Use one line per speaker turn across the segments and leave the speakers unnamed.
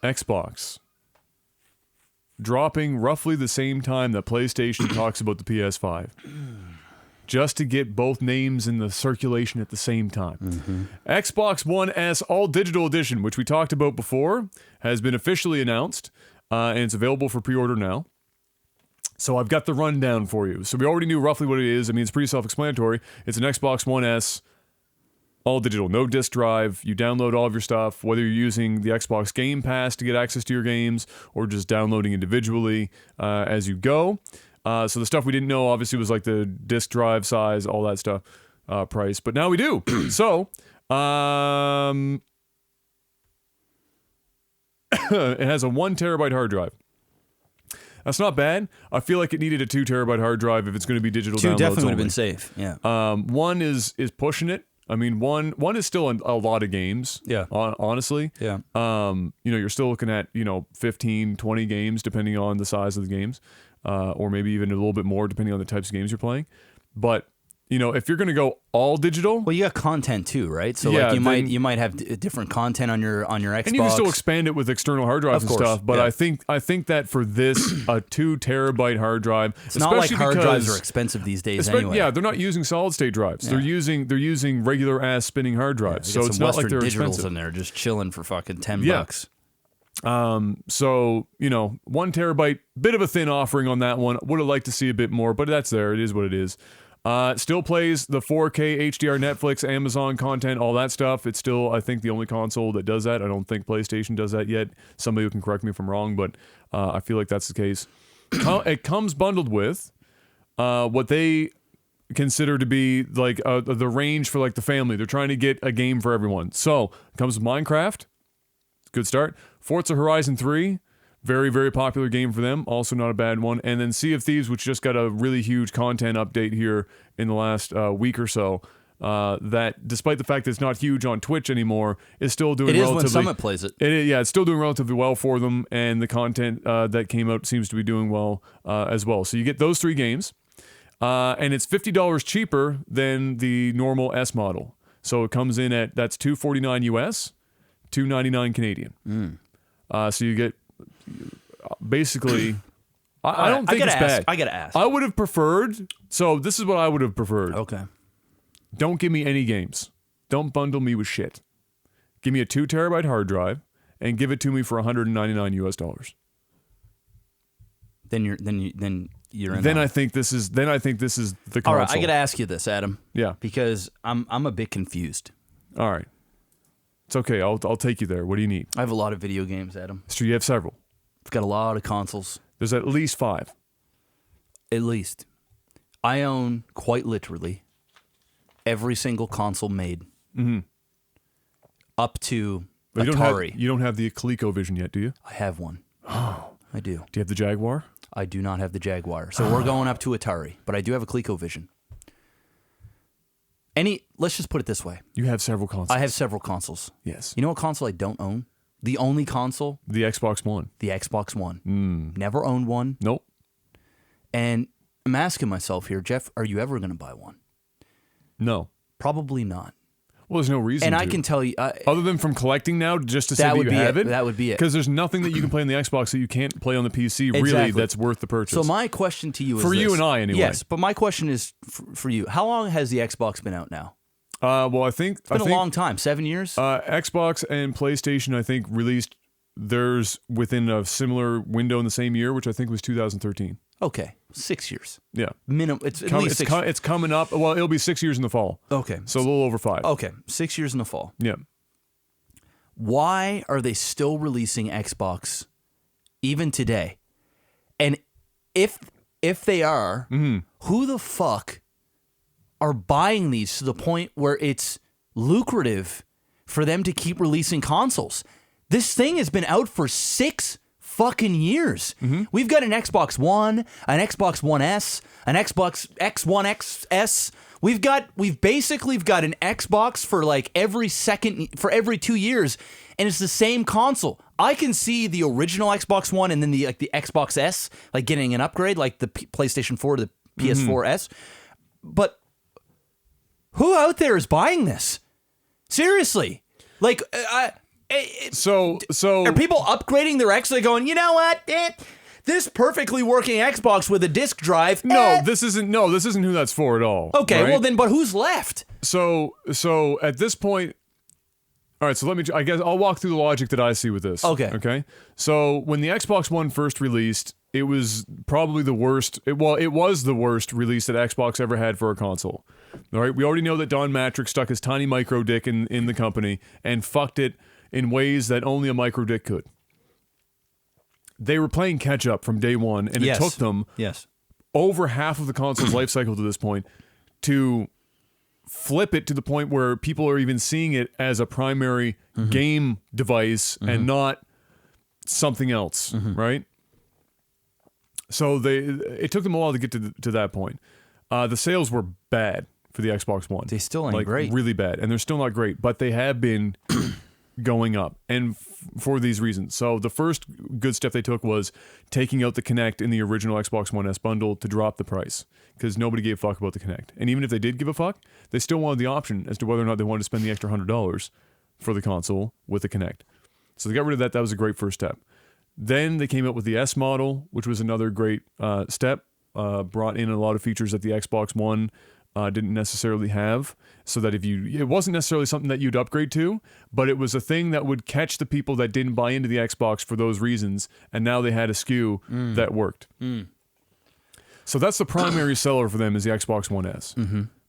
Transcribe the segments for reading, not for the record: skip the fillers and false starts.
Xbox dropping roughly the same time that PlayStation talks about the PS5. Just to get both names in the circulation at the same time. Xbox One S All Digital Edition, which we talked about before, has been officially announced, and it's available for pre-order now. So I've got the rundown for you. So we already knew roughly what it is. I mean, it's pretty self-explanatory. It's an Xbox One S all digital, no disc drive. You download all of your stuff, whether you're using the Xbox Game Pass to get access to your games or just downloading individually as you go. So the stuff we didn't know, obviously, was like the disk drive size, all that stuff, price. But now we do. So, it has a 1 terabyte hard drive. That's not bad. I feel like it needed a 2 terabyte hard drive if it's going to be digital downloads.
2 definitely would have
only.
been safe. Yeah.
1 is pushing it. I mean, one is still a lot of games.
Yeah.
Honestly.
Yeah.
You're still looking at 15, 20 games depending on the size of the games. Or maybe even a little bit more depending on the types of games you're playing. But, if you're going to go all digital...
Well, you got content too, right? So
yeah,
you might have different content on your Xbox.
And you can still expand it with external hard drives and stuff. But
yeah.
I think that for this, a 2 terabyte hard drive...
It's not like hard drives are expensive these days anyway.
Yeah, they're not using solid state drives.
Yeah.
They're using regular ass spinning hard drives.
Yeah,
so it's not like they're
digitals
expensive.
in there just chilling for fucking $10.
So 1 terabyte, bit of a thin offering on that one. Would have liked to see a bit more, but that's there. It is what it is. It still plays the 4K HDR Netflix, Amazon content, all that stuff. It's still, I think, the only console that does that. I don't think PlayStation does that yet. Somebody can correct me if I'm wrong, but I feel like that's the case. It comes bundled with what they consider to be like the range for like the family. They're trying to get a game for everyone. So it comes with Minecraft. Good start. Forza Horizon 3, very, very popular game for them. Also not a bad one. And then Sea of Thieves, which just got a really huge content update here in the last week or so. That, despite the fact that it's not huge on Twitch anymore, is still doing relatively...
It is when Summit plays it.
It's still doing relatively well for them, and the content that came out seems to be doing well as well. So you get those 3 games, and it's $50 cheaper than the normal S model. So it comes in at, that's $249 US, $299 Canadian. So you get basically... I don't think it's bad.
I gotta ask.
I would have preferred... So this is what I would have preferred.
Okay.
Don't give me any games. Don't bundle me with shit. Give me a 2 terabyte hard drive and give it to me for $199 US.
Then you're in.
Then I think this is the console.
All right, I gotta ask you this, Adam.
Yeah.
Because I'm a bit confused.
All right. It's okay. I'll take you there. What do you need?
I have a lot of video games, Adam.
So you have several.
I've got a lot of consoles.
There's at least 5.
At least. I own, quite literally, every single console made. Mm-hmm. Up to
But
Atari.
You don't have the ColecoVision yet, do you?
I have one.
Oh.
I do.
Do you have the Jaguar?
I do not have the Jaguar. So we're going up to Atari. But I do have a ColecoVision. Let's just put it this way.
You have several consoles.
I have several consoles.
Yes.
You know what console I don't own? The only console?
The Xbox One.
The Xbox One. Never owned one.
Nope.
And I'm asking myself here, Jeff, are you ever going to buy one?
No.
Probably not.
Well, there's no reason
And
to.
I can tell you...
Other than from collecting now, just to say that you have it?
That would be it.
Because there's nothing that you can play on the Xbox that you can't play on the PC, really,
Exactly.
that's worth the purchase.
So my question to you is
For you
this.
and I, anyway.
Yes, but my question is for you. How long has the Xbox been out now?
Well, I think...
It's been a long time. 7 years?
Xbox and PlayStation, I think, released theirs within a similar window in the same year, which I think was 2013.
Okay. 6 years.
Yeah.
Minimum. It's at least 6 years.
It's coming up. Well, it'll be 6 years in the fall.
Okay.
So a little over 5.
Okay. 6 years in the fall.
Yeah.
Why are they still releasing Xbox even today? And if they are, who the fuck are buying these to the point where it's lucrative for them to keep releasing consoles? This thing has been out for 6 fucking years. We've got an Xbox One, an Xbox One S, an Xbox X1 XS. We've basically got an Xbox for like every 2 years, and it's the same console. I can see the original Xbox One and then the Xbox S like getting an upgrade, like the PlayStation 4 to the PS4 S. But who out there is buying this? Seriously, like
So
are people upgrading their X? They're going, you know what? This perfectly working Xbox with a disc drive.
No, this isn't who that's for at all.
Okay,
right?
well then, but who's left?
So at this point, all right. So I guess I'll walk through the logic that I see with this. Okay. So when the Xbox One first released, it was probably the worst. It was the worst release that Xbox ever had for a console. All right. We already know that Don Matrick stuck his tiny micro dick in the company and fucked it in ways that only a micro dick could. They were playing catch up from day one, and it took them over half of the console's life cycle to this point to flip it to the point where people are even seeing it as a primary game device and not something else, right? So it took them a while to get to that point. The sales were bad for the Xbox One.
They still ain't great.
Really bad, and they're still not great, but they have been going up, and for these reasons. So the first good step they took was taking out the Kinect in the original Xbox One S bundle to drop the price, because nobody gave a fuck about the Kinect. And even if they did give a fuck, they still wanted the option as to whether or not they wanted to spend the extra $100 for the console with the Kinect. So they got rid of that. That was a great first step. Then they came up with the S model, which was another great step. Brought in a lot of features that the Xbox One didn't necessarily have, so that it wasn't necessarily something that you'd upgrade to, but it was a thing that would catch the people that didn't buy into the Xbox for those reasons, and now they had a SKU that worked. So that's the primary seller for them, is the Xbox One S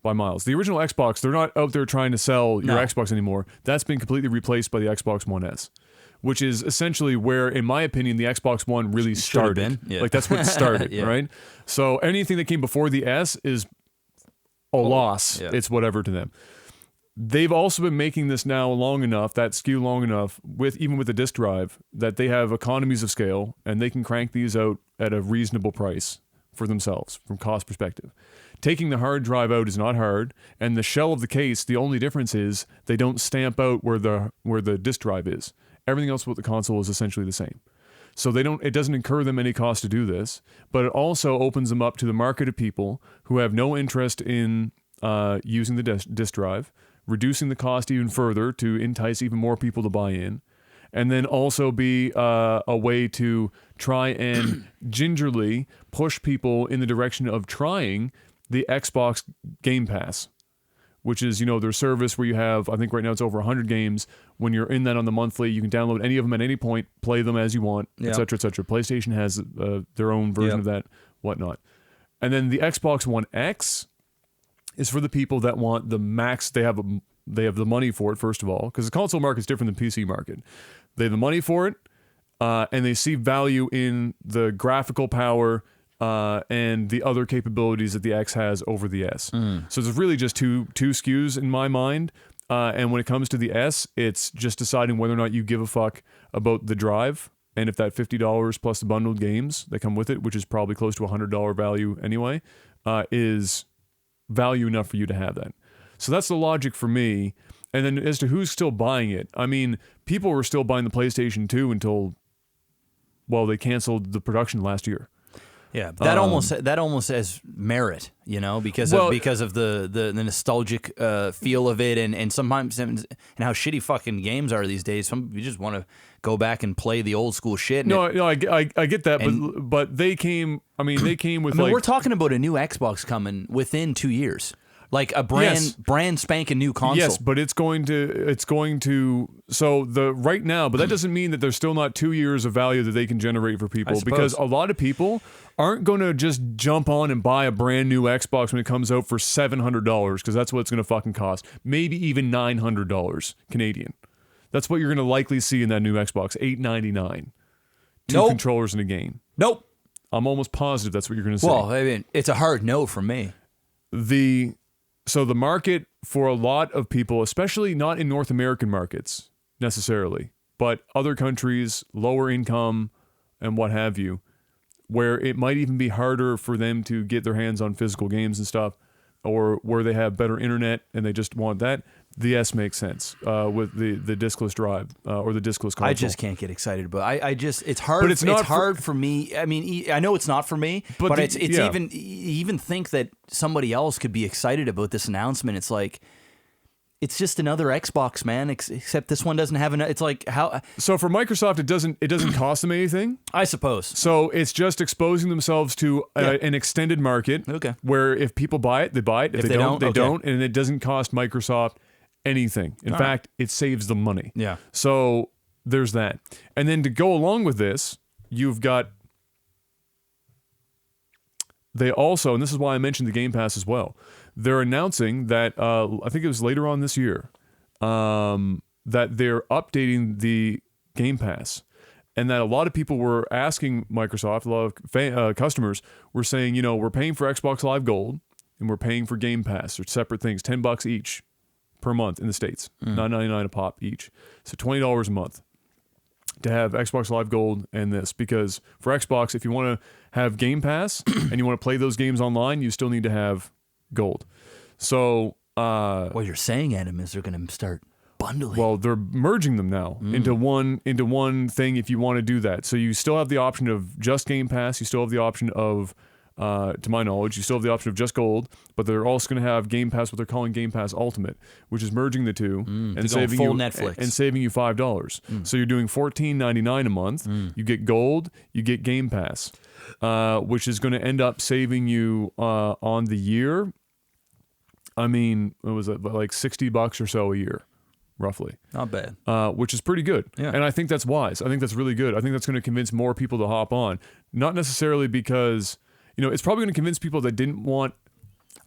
by miles. The original Xbox, they're not out there trying to sell your Xbox anymore. That's been completely replaced by the Xbox One S, which is essentially where, in my opinion, the Xbox One really started. Like, that's what started, right? So anything that came before the S is a loss. It's whatever to them. They've also been making this now long enough, that SKU long enough, even with the disk drive, that they have economies of scale, and they can crank these out at a reasonable price for themselves from cost perspective. Taking the hard drive out is not hard, and the shell of the case, the only difference is they don't stamp out where the disk drive is. Everything else with the console is essentially the same. So it doesn't incur them any cost to do this, but it also opens them up to the market of people who have no interest in using the disk drive, reducing the cost even further to entice even more people to buy in, and then also be a way to try and gingerly push people in the direction of trying the Xbox Game Pass, which is, their service where you have, I think right now it's over 100 games. When you're in that on the monthly, you can download any of them at any point, play them as you want, et cetera, et cetera. PlayStation has their own version of that, whatnot. And then the Xbox One X is for the people that want the max. They have the money for it, first of all, because the console market is different than the PC market. They have the money for it, and they see value in the graphical power and the other capabilities that the X has over the S. So there's really just two SKUs in my mind. And when it comes to the S, it's just deciding whether or not you give a fuck about the drive, and if that $50 plus the bundled games that come with it, which is probably close to $100 value anyway, is value enough for you to have that. So that's the logic for me. And then as to who's still buying it, I mean, people were still buying the PlayStation 2 until, they canceled the production last year.
Yeah, that almost has merit, because of the nostalgic feel of it, and sometimes and how shitty fucking games are these days. You just want to go back and play the old school shit.
I get that, but they came. I mean, they came with.
We're talking about a new Xbox coming within 2 years. Like a brand spanking new console.
Yes, but it's going to right now, but that doesn't mean that there's still not 2 years of value that they can generate for people, because a lot of people aren't going to just jump on and buy a brand new Xbox when it comes out for $700, because that's what it's going to fucking cost. Maybe even $900 Canadian. That's what you're going to likely see in that new Xbox, $899. Two controllers and a game.
Nope.
I'm almost positive that's what you're going to see.
Well, I mean, it's a hard no from me.
So the market for a lot of people, especially not in North American markets necessarily, but other countries, lower income and what have you, where it might even be harder for them to get their hands on physical games and stuff, or where they have better internet and they just want that, the S makes sense with the discless drive or the discless console.
I just can't get excited, but it's hard. But it's hard for me. I mean, I know it's not for me, but it's even think that somebody else could be excited about this announcement. It's like, it's just another Xbox, man. Except this one doesn't have it's like how.
So for Microsoft, it doesn't cost them anything.
I suppose.
So it's just exposing themselves to an extended market.
Okay.
Where if people buy it, they buy it. If they don't, they
okay.
don't, and it doesn't cost Microsoft anything. In fact, it saves them money.
Yeah.
So there's that, and then to go along with this, you've got. They also, and this is why I mentioned the Game Pass as well. They're announcing that I think it was later on this year that they're updating the Game Pass, and that a lot of people were asking Microsoft, a lot of customers were saying, we're paying for Xbox Live Gold and we're paying for Game Pass. They're separate things, $10 each per month in the States, $9.99 a pop each, so $20 a month to have Xbox Live Gold and this, because for Xbox, if you want to have Game Pass and you want to play those games online, you still need to have Gold. So
what you're saying, Adam, is they're going to start bundling.
Well, they're merging them now into one thing if you want to do that. So you still have the option of just Game Pass. You still have the option of, to my knowledge, you still have the option of just Gold, but they're also going to have Game Pass, what they're calling Game Pass Ultimate, which is merging the two and saving
full
you
Netflix.
and saving you $5. So you're doing $14.99 a month. You get Gold, you get Game Pass, which is going to end up saving you on the year. I mean, it was like $60 or so a year, roughly.
Not bad.
Which is pretty good.
Yeah.
And I think that's wise. I think that's really good. I think that's going to convince more people to hop on. Not necessarily because, it's probably going to convince people that didn't want.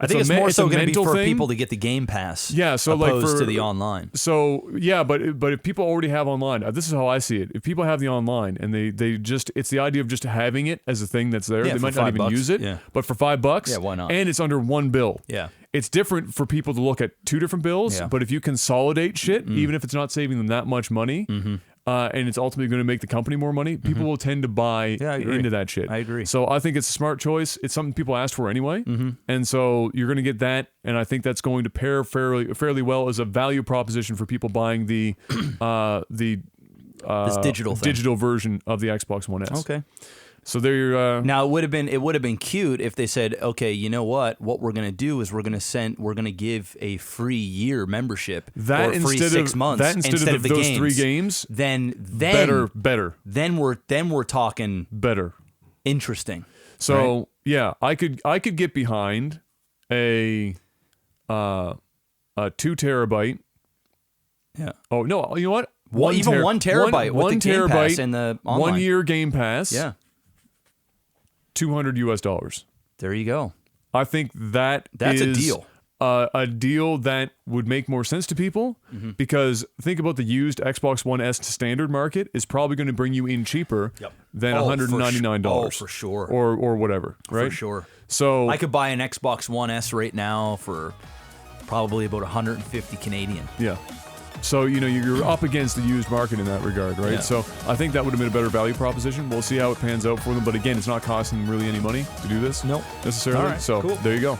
I think it's more so going to be for
thing.
people to get the Game Pass.
Yeah, so
opposed to the online.
So yeah, but if people already have online, this is how I see it. If people have the online and they just, it's the idea of just having it as a thing that's there.
Yeah,
they
for
might not even
$5.
use it.
Yeah.
But for $5,
yeah, why not?
And it's under one bill.
Yeah.
It's different for people to look at two different bills.
Yeah.
But if you consolidate shit, even if it's not saving them that much money. And it's ultimately going to make the company more money, people will tend to buy into that shit.
I agree.
So I think it's a smart choice. It's something people asked for anyway. And so you're going to get that. And I think that's going to pair fairly well as a value proposition for people buying the
this digital
version of the Xbox One S.
Okay.
So there.
Now it would have been cute if they said, okay, you know what we're going to do is we're going to give a free year membership or free 6 months
instead of
the
those
games.
3 games.
Then
better.
Then we're talking
better.
Interesting.
So
right?
Yeah, I could get behind a 2 terabyte.
Yeah.
Oh no, you know what?
1 terabyte with the Game Pass and the online.
1 year Game Pass.
Yeah.
$200.
There you go.
I think that's
a deal.
A deal that would make more sense to people because think about the used Xbox One S standard market is probably going to bring you in cheaper than $199.
Oh, for sure.
Or whatever, right?
For sure.
So
I could buy an Xbox One S right now for probably about 150 Canadian.
Yeah. So, you're up against the used market in that regard, right?
Yeah.
So I think that would have been a better value proposition. We'll see how it pans out for them. But again, it's not costing them really any money to do this.
Nope.
Necessarily.
All right,
so
cool.
There you go.